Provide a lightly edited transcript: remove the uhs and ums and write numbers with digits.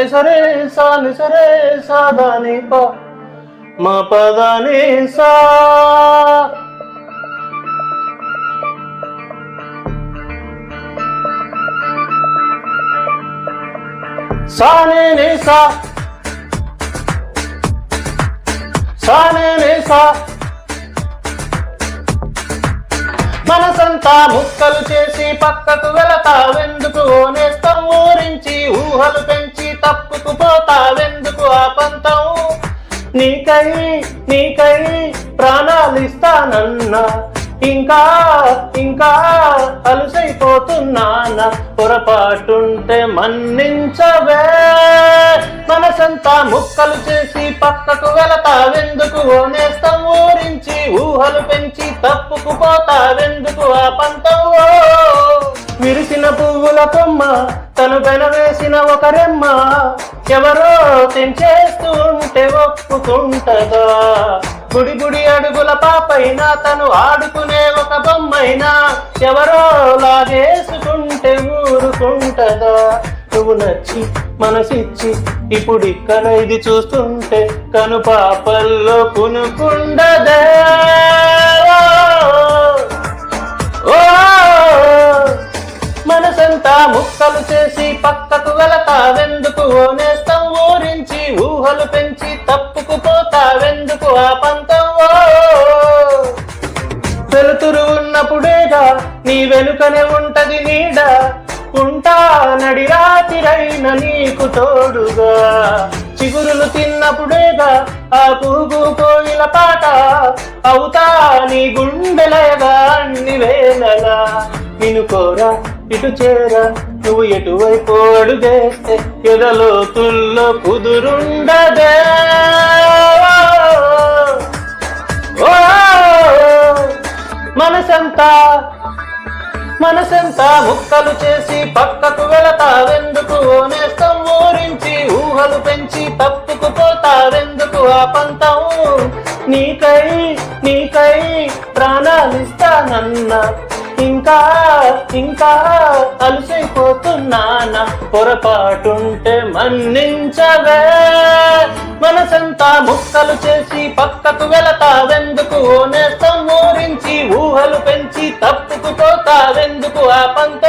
నిసరే సా నిసరే సాదాని ప మా పదాని సా సానే నే సా సానే నే సా మనసంతా ముక్కలు చేసి పక్కకు వెళతావెందుకు ఓనేస్తం ఊరించి ఊహలు పెంచి తప్పుకు పోతావెందుకు ఆ పంతం నీకై నీకై ప్రాణాలిస్తానన్నా ఇంకా ఇంకా అలుసైపోతున్నానా పొరపాటుంటే మన్నించవే మనసంతా ముక్కలు చేసి పక్కకు వెళతావెందుకు ఓనేస్తం ఊరించి ఊహలు పెంచి తప్పుకు పోతావెందుకు ఆ పంతం విరిసిన పువ్వుల కొమ్మ తను వెనవేసిన ఒక రెమ్మ ఎవరో తెంచేస్తూ ఉంటే ఒప్పుకుంటదా గుడి గుడి అడుగుల పాపైన తను ఆడుకునే ఒక బొమ్మైనా ఎవరో లాగేసుకుంటే ఊరుకుంటదా నువ్వు నచ్చి మనసిచ్చి ఇప్పుడు ఇక్కడ ఇది చూస్తుంటే కను పాపల్లో కునుకుండదే ఓ మనసంతా ముక్కలు చేసి పక్కకు వెళతావెందుకు ఓనేస్తం ఊరించి ఊహలు పెంచి తప్పుకు పోతావెందుకు ఆ పంతం వెలుతురు ఉన్నప్పుడేగా నీ వెనుకనే ఉంటది నీడ ఉంటా నడి రాతిరైన నీకు తోడుగా చిగురులు తిన్నప్పుడేగా ఆ పూగు కోయిల పాట అవుతా నీ గుండెలయగా అన్ని వేళలా వినుకోరా ఇటు చేరా నువ్వు ఎటువైపు అడుగేస్తే ఎదలోతుల్లో కుదురుండదే మనసంతా ముక్కలు చేసి పక్కకు వెళతావెందుకు ఓనేస్తం ఊరించి ఊహలు పెంచి తప్పుకు పోతావెందుకు ఆ పంతం నీకై నీకై ప్రాణాలిస్తానన్నా ఇంకా ఇంకా అలసైపోతున్నానా పొరపాటుంటే మన్నించవే మనసంతా ముక్కలు చేసి పక్కకు వెళతావెందుకు ఓనేస్తం ఊరించి ఊహలు పెంచి తప్పుకు పోతావెందుకు ఆ పంత